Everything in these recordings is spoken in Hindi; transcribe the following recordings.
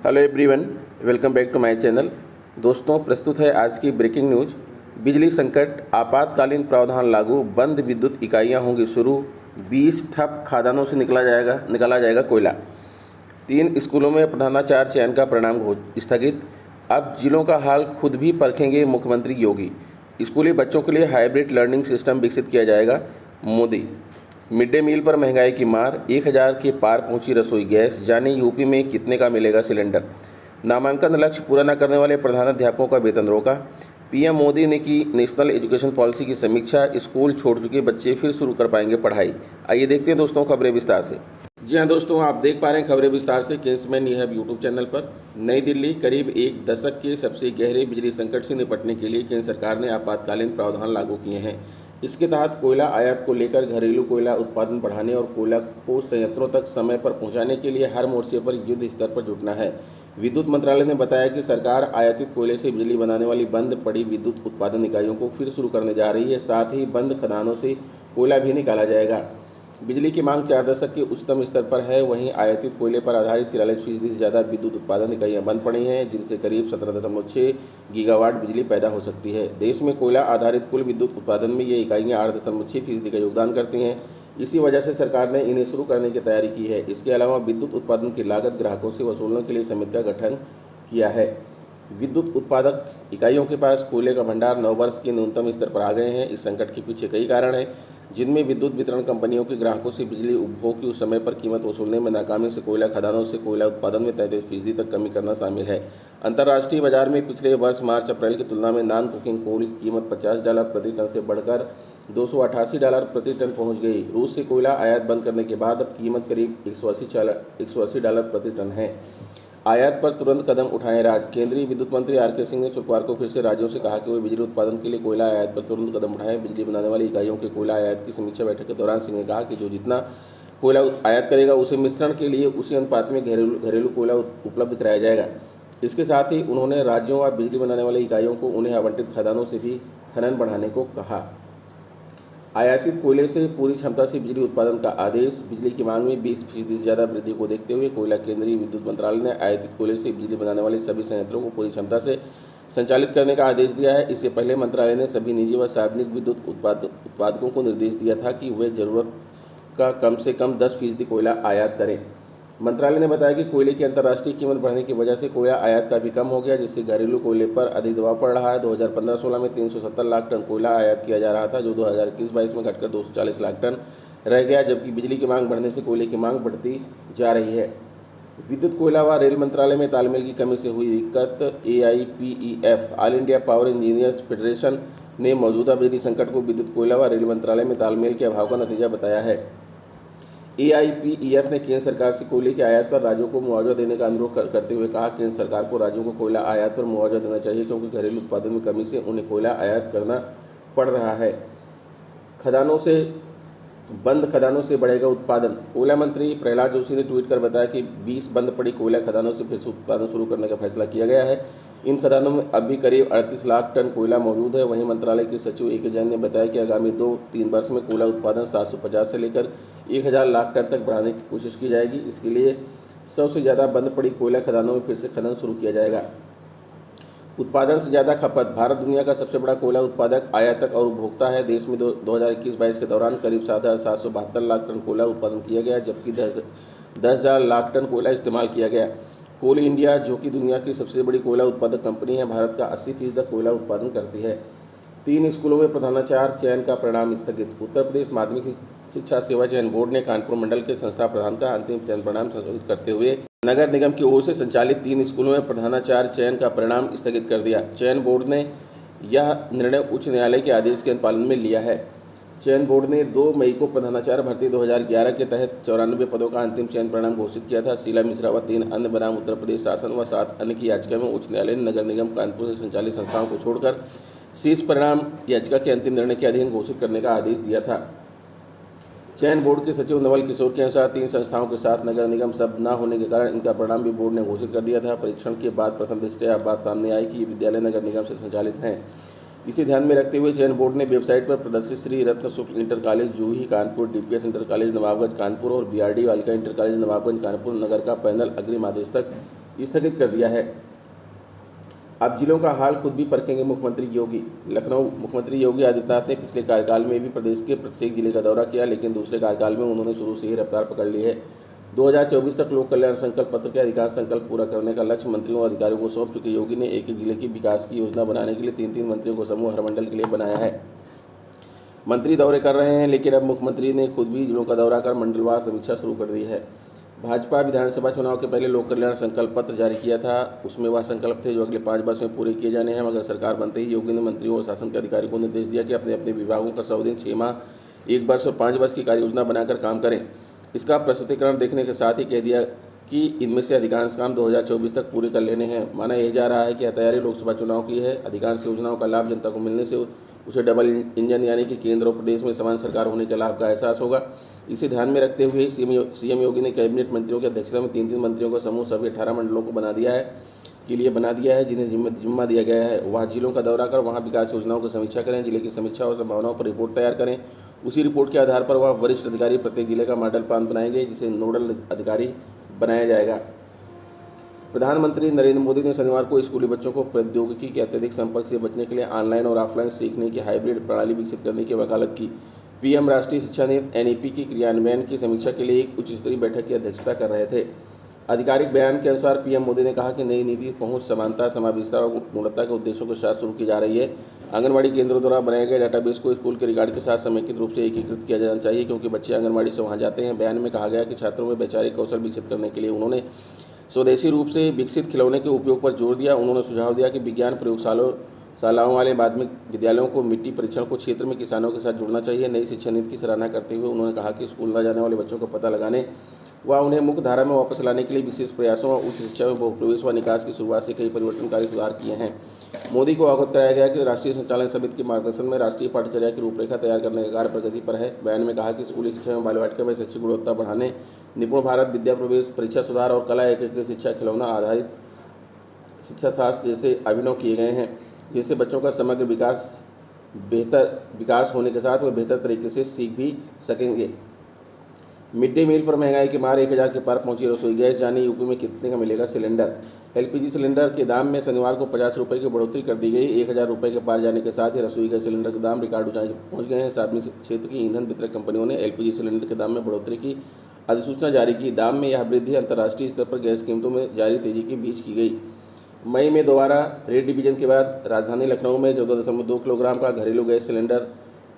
Hello everyone, welcome back to my channel. दोस्तों, प्रस्तुत है आज की ब्रेकिंग न्यूज़। बिजली संकट, आपातकालीन प्रावधान लागू, बंद विद्युत इकाइयां होंगी शुरू, 20 ठप खादानों से निकाला जाएगा कोयला। 3 स्कूलों में प्रधानाचार्य चयन का परिणाम स्थगित। अब जिलों का हाल खुद भी परखेंगे मुख्यमंत्री योगी। स्कूली बच्चों के लिए हाइब्रिड लर्निंग सिस्टम विकसित किया जाएगा, मोदी। मिड डे मील पर महंगाई की मार, 1000 के पार पहुंची रसोई गैस, जाने यूपी में कितने का मिलेगा सिलेंडर। नामांकन लक्ष्य पूरा न करने वाले प्रधानाध्यापकों का वेतन रोका। पीएम मोदी ने की नेशनल एजुकेशन पॉलिसी की समीक्षा, स्कूल छोड़ चुके बच्चे फिर शुरू कर पाएंगे पढ़ाई। आइए देखते हैं दोस्तों खबरें विस्तार से। जी हाँ दोस्तों, आप देख पा रहे हैं खबरें विस्तार से केसमैन यह यूट्यूब चैनल पर। नई दिल्ली, करीब एक दशक के सबसे गहरे बिजली संकट से निपटने के लिए केंद्र सरकार ने आपातकालीन प्रावधान लागू किए हैं। इसके तहत कोयला आयात को लेकर घरेलू कोयला उत्पादन बढ़ाने और कोयला को संयंत्रों तक समय पर पहुंचाने के लिए हर मोर्चे पर युद्ध स्तर पर जुटना है। विद्युत मंत्रालय ने बताया कि सरकार आयातित कोयले से बिजली बनाने वाली बंद पड़ी विद्युत उत्पादन इकाइयों को फिर शुरू करने जा रही है। साथ ही बंद खदानों से कोयला भी निकाला जाएगा। बिजली की मांग 4 दशक के उच्चतम स्तर पर है। वहीं आयातित कोयले पर आधारित 43% से ज़्यादा विद्युत उत्पादन इकाइयां बंद पड़ी हैं, जिनसे करीब 17.6 गीगावाट बिजली पैदा हो सकती है। देश में कोयला आधारित कुल विद्युत उत्पादन में ये इकाइयां 8.6% का योगदान करती हैं। इसी वजह से सरकार ने इन्हें शुरू करने की तैयारी की है। इसके अलावा विद्युत उत्पादन की लागत ग्राहकों से वसूलने के लिए समिति का गठन किया है। विद्युत उत्पादक इकाइयों के पास कोयले का भंडार 9 वर्ष के न्यूनतम स्तर पर आ गए हैं। इस संकट के पीछे कई कारण हैं, जिनमें विद्युत वितरण कंपनियों के ग्राहकों से बिजली उपभोग की उस समय पर कीमत वसूलने में नाकामी से कोयला खदानों से कोयला उत्पादन में 33% तक कमी करना शामिल है। अंतर्राष्ट्रीय बाजार में पिछले वर्ष मार्च-अप्रैल की तुलना में नॉन कुकिंग कोल की कीमत $50 प्रति टन से बढ़कर $288 प्रति टन पहुंच गई। रूस से कोयला आयात बंद करने के बाद अब कीमत करीब $180 प्रति टन है। आयात पर तुरंत कदम उठाएं राज्य। केंद्रीय विद्युत मंत्री आर.के. सिंह ने शुक्रवार को फिर से राज्यों से कहा कि वे बिजली उत्पादन के लिए कोयला आयात पर तुरंत कदम उठाएं। बिजली बनाने वाली इकाइयों के कोयला आयात की समीक्षा बैठक के दौरान सिंह ने कहा कि जो जितना कोयला आयात करेगा उसे मिश्रण के लिए उसी अनुपात में घरेलू कोयला उपलब्ध कराया जाएगा। इसके साथ ही उन्होंने राज्यों व बिजली बनाने वाली इकाइयों को उन्हें आवंटित खदानों से भी खनन बढ़ाने को कहा। आयातित कोयले से पूरी क्षमता से बिजली उत्पादन का आदेश। बिजली की मांग में 20% से ज़्यादा वृद्धि को देखते हुए कोयला केंद्रीय विद्युत मंत्रालय ने आयातित कोयले से बिजली बनाने वाले सभी संयंत्रों को पूरी क्षमता से संचालित करने का आदेश दिया है। इससे पहले मंत्रालय ने सभी निजी व सार्वजनिक विद्युत उत्पादकों को निर्देश दिया था कि वे जरूरत का कम से कम 10% कोयला आयात करें। मंत्रालय ने बताया कि कोयले की अंतर्राष्ट्रीय कीमत बढ़ने की वजह से कोयला आयात काफ़ी कम हो गया, जिससे घरेलू कोयले पर अधिक दबाव पड़ रहा है। 2015-16 में 370 लाख टन कोयला आयात किया जा रहा था, जो 2021-22 में घटकर 240 लाख टन रह गया। जबकि बिजली की मांग बढ़ने से कोयले की मांग बढ़ती जा रही है। विद्युत, कोयला व रेल मंत्रालय में तालमेल की कमी से हुई दिक्कत। AIPEF all India power engineers federation ने मौजूदा बिजली संकट को विद्युत, कोयला व रेल मंत्रालय में तालमेल के अभाव का नतीजा बताया है। AIPEF ने केंद्र सरकार से कोयले की आयात पर राज्यों को मुआवजा देने का अनुरोध करते हुए कहा, केंद्र सरकार को राज्यों को कोयला आयात पर मुआवजा देना चाहिए, क्योंकि घरेलू उत्पादन में कमी से उन्हें कोयला आयात करना पड़ रहा है। बंद खदानों से बढ़ेगा उत्पादन। कोयला मंत्री प्रहलाद जोशी ने ट्वीट कर बताया कि 20 बंद पड़ी कोयला खदानों से फिर से उत्पादन शुरू करने का फैसला किया गया है। इन खदानों में अब भी करीब 38 लाख टन कोयला मौजूद है। वहीं मंत्रालय के सचिव A.K. जैन ने बताया कि आगामी 2-3 वर्ष में कोयला उत्पादन 750 से लेकर 1000 लाख टन तक बढ़ाने की कोशिश की जाएगी। इसके लिए 100 से ज़्यादा बंद पड़ी कोयला खदानों में फिर से खनन शुरू किया जाएगा। उत्पादन से ज़्यादा खपत। भारत दुनिया का सबसे बड़ा कोयला उत्पादक, आयातक और उपभोक्ता है। देश में 2021-22 के दौरान करीब 7,772 लाख टन कोयला उत्पादन किया गया, जबकि 10,000 लाख टन कोयला इस्तेमाल किया गया। कोल इंडिया, जो कि दुनिया की सबसे बड़ी कोयला उत्पादक कंपनी है, भारत का 80% कोयला उत्पादन करती है। 3 स्कूलों में प्रधानाचार्य चयन का परिणाम स्थगित। उत्तर प्रदेश माध्यमिक शिक्षा सेवा चयन बोर्ड ने कानपुर मंडल के संस्था प्रधान का अंतिम चयन परिणाम संशोधित करते हुए नगर निगम की ओर से संचालित 3 स्कूलों में प्रधानाचार्य चयन का परिणाम स्थगित कर दिया। चयन बोर्ड ने यह निर्णय उच्च न्यायालय के आदेश के अनुपालन में लिया है। चयन बोर्ड ने 2 मई को प्रधानाचार्य भर्ती 2011 के तहत 94 पदों का अंतिम चयन परिणाम घोषित किया था। शीला मिश्रा व 3 अन्य बनाम उत्तर प्रदेश शासन व 7 अन्य की याचिका में उच्च न्यायालय ने नगर निगम कानपुर से संचालित संस्थाओं को छोड़कर शेष परिणाम याचिका के अंतिम निर्णय के अधीन घोषित करने का आदेश दिया था। चयन बोर्ड के सचिव नवल किशोर के अनुसार 3 संस्थाओं के साथ नगर निगम शब्द न होने के कारण इनका परिणाम भी बोर्ड ने घोषित कर दिया था। परीक्षण के बाद प्रथम दृष्टया बात सामने आई कि ये विद्यालय नगर निगम से संचालित हैं। इसे ध्यान में रखते हुए चयन बोर्ड ने वेबसाइट पर प्रदर्शित Shri Ratna Shukla inter college Juhi Kanpur, DPS inter college Nawabganj Kanpur और BRD Balika inter college Nawabganj Kanpur Nagar का पैनल अग्रिम आदेश तक स्थगित कर दिया है। अब जिलों का हाल खुद भी परखेंगे मुख्यमंत्री योगी। लखनऊ मुख्यमंत्री योगी आदित्यनाथ ने पिछले कार्यकाल में भी प्रदेश के प्रत्येक जिले का दौरा किया, लेकिन दूसरे कार्यकाल में उन्होंने शुरू से ही रफ्तार पकड़ ली है। 2024 तक लोक कल्याण संकल्प पत्र के अधिकांश संकल्प पूरा करने का लक्ष्य मंत्रियों और अधिकारियों को सौंप चुके योगी ने एक एक जिले की विकास की योजना बनाने के लिए 3-3 मंत्रियों को समूह हर मंडल के लिए बनाया है। मंत्री दौरे कर रहे हैं, लेकिन अब मुख्यमंत्री ने खुद भी जिलों का दौरा कर मंडलवार समीक्षा शुरू कर दी है। भाजपा विधानसभा चुनाव के पहले लोक कल्याण संकल्प पत्र जारी किया था। उसमें वह संकल्प थे जो अगले 5 वर्ष में पूरे किए जाने हैं, मगर सरकार बनते ही योगी ने मंत्रियों और शासन के अधिकारियों को निर्देश दिया कि अपने अपने विभागों का 100 दिन, 6 माह, 1 वर्ष और 5 वर्ष की कार्य योजना बनाकर काम करें। इसका प्रस्तुतिकरण देखने के साथ ही कह दिया कि इनमें से अधिकांश काम 2024 तक पूरे कर लेने हैं। माना यह जा रहा है कि तैयारी लोकसभा चुनाव की है। अधिकांश योजनाओं का लाभ जनता को मिलने से उसे डबल इंजन यानी कि केंद्र और प्रदेश में समान सरकार होने के लाभ का एहसास होगा। इसे ध्यान में रखते हुए सीएम योगी ने कैबिनेट मंत्रियों की अध्यक्षता में 3-3 मंत्रियों का समूह सभी 18 मंडलों को बना दिया है जिन्हें जिम्मा दिया गया है। वह जिलों का दौरा कर वहां विकास योजनाओं की समीक्षा करें, जिले की समीक्षा और संभावनाओं पर रिपोर्ट तैयार करें। उसी रिपोर्ट के आधार पर वह वरिष्ठ अधिकारी प्रत्येक जिले का मॉडल प्लान बनाएंगे, जिसे नोडल अधिकारी बनाया जाएगा। प्रधानमंत्री नरेंद्र मोदी ने शनिवार को स्कूली बच्चों को प्रौद्योगिकी के अत्यधिक संपर्क से बचने के लिए ऑनलाइन और ऑफलाइन सीखने की हाइब्रिड प्रणाली विकसित करने की वकालत की। पीएम राष्ट्रीय शिक्षा नीति एनईपी की क्रियान्वयन की समीक्षा के लिए एक उच्च स्तरीय बैठक की अध्यक्षता कर रहे थे। आधिकारिक बयान के अनुसार पीएम मोदी ने कहा कि नई नीति पहुंच, समानता, समावेशिता और गुणवत्ता के उद्देश्यों के साथ शुरू की जा रही है। आंगनबाड़ी केंद्रों द्वारा बनाए गए डाटाबेस को स्कूल के रिकॉर्ड के साथ समेकित रूप से एकीकृत किया जाना चाहिए, क्योंकि बच्चे आंगनबाड़ी से वहां जाते हैं। बयान में कहा गया कि छात्रों में वैचारिक कौशल विकसित करने के लिए उन्होंने स्वदेशी रूप से विकसित खिलौने के उपयोग पर जोर दिया। उन्होंने सुझाव दिया कि विज्ञान प्रयोगशालाओं वाले माध्यमिक विद्यालयों को मिट्टी परीक्षण को क्षेत्र में किसानों के साथ जुड़ना चाहिए। नई शिक्षा नीति की सराहना करते हुए उन्होंने कहा कि स्कूल न जाने वाले बच्चों को पता लगाने व उन्हें मुख्य धारा में वापस लाने के लिए विशेष प्रयासों और उच्च शिक्षा में बहुप्रवेश व निकास की शुरुआत से कई परिवर्तनकारी सुधार किए हैं। मोदी को अवगत कराया गया कि राष्ट्रीय संचालन समिति के मार्गदर्शन में राष्ट्रीय पाठ्यचर्या की रूपरेखा तैयार करने का कार्य प्रगति पर है। बयान में कहा कि स्कूली शिक्षा में बालवाटिका में शैक्षिक गुणवत्ता बढ़ाने, निपुण भारत विद्या प्रवेश परीक्षा सुधार और कला एकीकृत शिक्षा, खिलौना आधारित शिक्षा शास्त्र जैसे अभिनव किए गए हैं, जिससे बच्चों का समग्र बेहतर विकास होने के साथ वे बेहतर तरीके से सीख भी सकेंगे। मिड डे मील पर महंगाई के मार 1000 के पार पहुंची रसोई गैस। जाने यूपी में कितने का मिलेगा सिलेंडर। एलपीजी सिलेंडर के दाम में शनिवार को 50 रुपये की बढ़ोतरी कर दी गई। 1000 रुपये के पार जाने के साथ ही रसोई गैस सिलेंडर के दाम रिकॉर्ड ऊंचाई पहुंच गए हैं। सार्वजनिक क्षेत्र की ईंधन वितरक कंपनियों ने एलपीजी सिलेंडर के दाम में बढ़ोतरी की अधिसूचना जारी की। दाम में यह वृद्धि अंतर्राष्ट्रीय स्तर पर गैस कीमतों में जारी तेजी के बीच की गई। मई में दोबारा रेट डिवीजन के बाद राजधानी लखनऊ में 14.2 किलोग्राम का घरेलू गैस सिलेंडर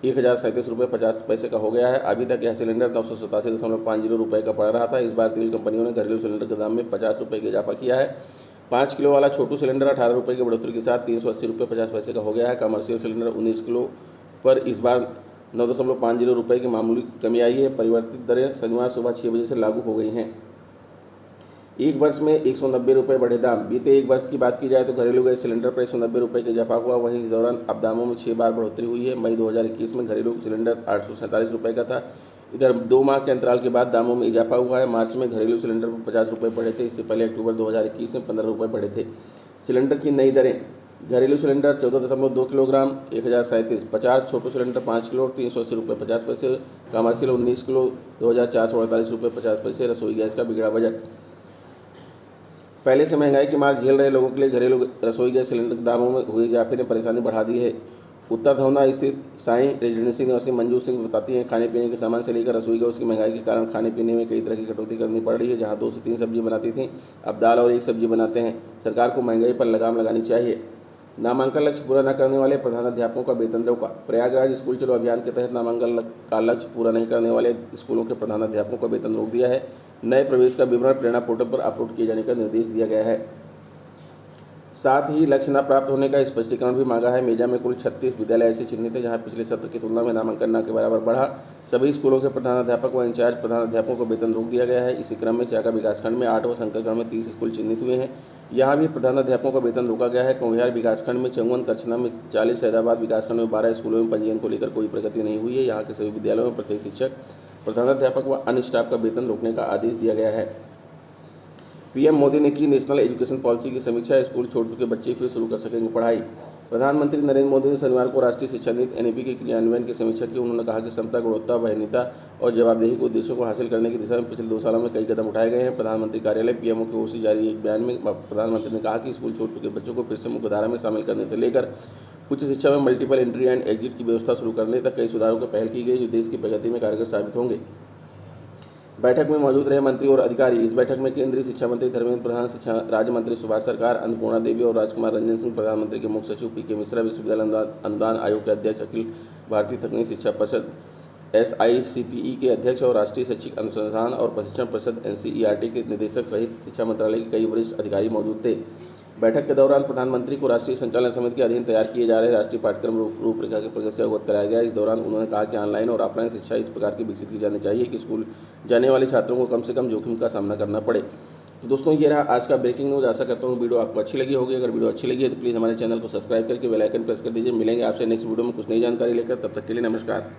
1037 रुपये 50 पैसे का हो गया है। अभी तक यह सिलेंडर 987.50 रुपये का पड़ रहा था। इस बार तेल कंपनियों ने घरेलू सिलेंडर के दाम में 50 रुपये का इजाफा किया है। 5 किलो वाला छोटू सिलेंडर 18 रुपये की बढ़ोतरी के साथ 380 रुपये 50 पैसे का हो गया है। कमर्शियल सिलेंडर 19 किलो पर इस बार 9.50 रुपये की मामूली कमी आई है। परिवर्तित दरें शनिवार सुबह 6 बजे से लागू हो गई हैं। एक वर्ष में 190 रुपये बढ़े दाम। बीते एक वर्ष की बात की जाए तो घरेलू गैस सिलेंडर पर 190 रुपये का इजाफा हुआ। वहीं इस दौरान अब दामों में 6 बार बढ़ोतरी हुई है। मई 2021 में घरेलू सिलेंडर 847 रुपये का था। इधर 2 माह के अंतराल के बाद दामों में इजाफा हुआ है। मार्च में घरेलू सिलेंडर पर 50 रुपये बढ़े थे। इससे पहले अक्टूबर 2021 में 15 रुपये बढ़े थे। सिलेंडर की नई दरें। घरेलू सिलेंडर 14.2 किलोग्राम 1037, 50 छोटू सिलेंडर 5 किलो 380 रुपये 50 पैसे, कमर्शियल 19 किलो 2448 रुपये 50 पैसे। रसोई गैस का बिगड़ा बजट। पहले से महंगाई की मार झेल रहे लोगों के लिए घरेलू रसोई गैस सिलेंडर के दामों में हुए इजाफे ने परेशानी बढ़ा दी है। उत्तर धौना स्थित साईं रेजिडेंसी निवासी मंजू सिंह बताती हैं, खाने पीने के सामान से लेकर रसोई गैस की महंगाई के कारण खाने पीने में कई तरह की कटौती करनी पड़ रही है। जहां 2 से 3 सब्जी बनाती थी, अब दाल और 1 सब्जी बनाते हैं। सरकार को महंगाई पर लगाम लगानी चाहिए। नामांकन लक्ष्य पूरा न करने वाले प्रधानाध्यापकों का वेतन रोका। प्रयागराज स्कूल चलो अभियान के तहत नामांकन का लक्ष्य पूरा नहीं करने वाले स्कूलों के प्रधानाध्यापकों का वेतन रोक दिया है। नए प्रवेश का विवरण प्रेरणा पोर्टल पर अपलोड किए जाने का निर्देश दिया गया है। साथ ही लक्ष्य न प्राप्त होने का स्पष्टीकरण भी मांगा है। मेजा में कुल 36 विद्यालय ऐसे चिन्हित हैं जहां पिछले सत्र की तुलना में नामांकन न के बराबर बढ़ा। सभी स्कूलों के प्रधानाध्यापक व इंचार्ज प्रधानाध्यापकों को वेतन रोक दिया गया है। इसी क्रम में चाका विकासखंड में 8 व शंकरगढ़ में 30 स्कूल चिन्हित हुए हैं। यहाँ भी प्रधानाध्यापकों का वेतन रोका गया है। कौंडियार विकासखंड में 54, कच्छना में 40, सैदाबाद विकासखंड में 12 स्कूलों में पंजीयन को लेकर कोई प्रगति नहीं हुई है। यहाँ के सभी विद्यालयों में प्रत्येक शिक्षक, प्रधानाध्यापक व अन्य स्टाफ का वेतन रोकने का आदेश दिया गया है। पीएम मोदी ने की नेशनल एजुकेशन पॉलिसी की समीक्षा। स्कूल छोड़ चुके बच्चे फिर शुरू कर सकेंगे पढ़ाई। प्रधानमंत्री नरेंद्र मोदी ने शनिवार को राष्ट्रीय शिक्षा नीति एनईपी के क्रियान्वयन की समीक्षा की। उन्होंने कहा कि क्षमता, गुणवत्ता, वहनीयता और जवाबदेही के उद्देश्यों को हासिल करने की दिशा में पिछले 2 सालों में कई कदम उठाए गए हैं। प्रधानमंत्री कार्यालय पीएमओ की ओर से जारी एक बयान में प्रधानमंत्री ने कहा कि स्कूल छोड़ चुके बच्चों को फिर से मुख्यधारा में शामिल करने से लेकर उच्च शिक्षा में मल्टीपल एंट्री एंड एग्जिट की व्यवस्था शुरू करने तक कई सुधारों की पहल की गई, जो देश की प्रगति में कारगर साबित होंगे। बैठक में मौजूद रहे मंत्री और अधिकारी। इस बैठक में केंद्रीय शिक्षा मंत्री धर्मेंद्र प्रधान, शिक्षा राज्य मंत्री सुभाष सरकार, अन्नपूर्णा देवी और राजकुमार रंजन सिंह, प्रधानमंत्री के मुख्य सचिव पीके मिश्रा, विश्वविद्यालय अनुदान आयोग के अध्यक्ष, अखिल भारतीय तकनीकी शिक्षा परिषद SICTE के अध्यक्ष और राष्ट्रीय शैक्षिक अनुसंधान और प्रशिक्षण परिषद NCERT के निदेशक सहित शिक्षा मंत्रालय के कई वरिष्ठ अधिकारी मौजूद थे। बैठक के दौरान प्रधानमंत्री को राष्ट्रीय संचालन समिति के अधीन तैयार किए जा रहे राष्ट्रीय पाठ्यक्रम रूपरेखा की प्रगति से अवगत कराया गया। इस दौरान उन्होंने कहा कि ऑनलाइन और ऑफलाइन शिक्षा इस प्रकार की विकसित की जानी चाहिए कि स्कूल जाने वाले छात्रों को कम से कम जोखिम का सामना करना पड़े। तो दोस्तों, ये रहा आज का ब्रेकिंग न्यूज़। आशा करता हूँ वीडियो आपको अच्छी लगी होगी। अगर वीडियो अच्छी लगी है तो प्लीज़ हमारे चैनल को सब्सक्राइब करके बेल आइकन प्रेस कर दीजिए। मिलेंगे आपसे नेक्स्ट वीडियो में कुछ नई जानकारी लेकर। तब तक के लिए नमस्कार।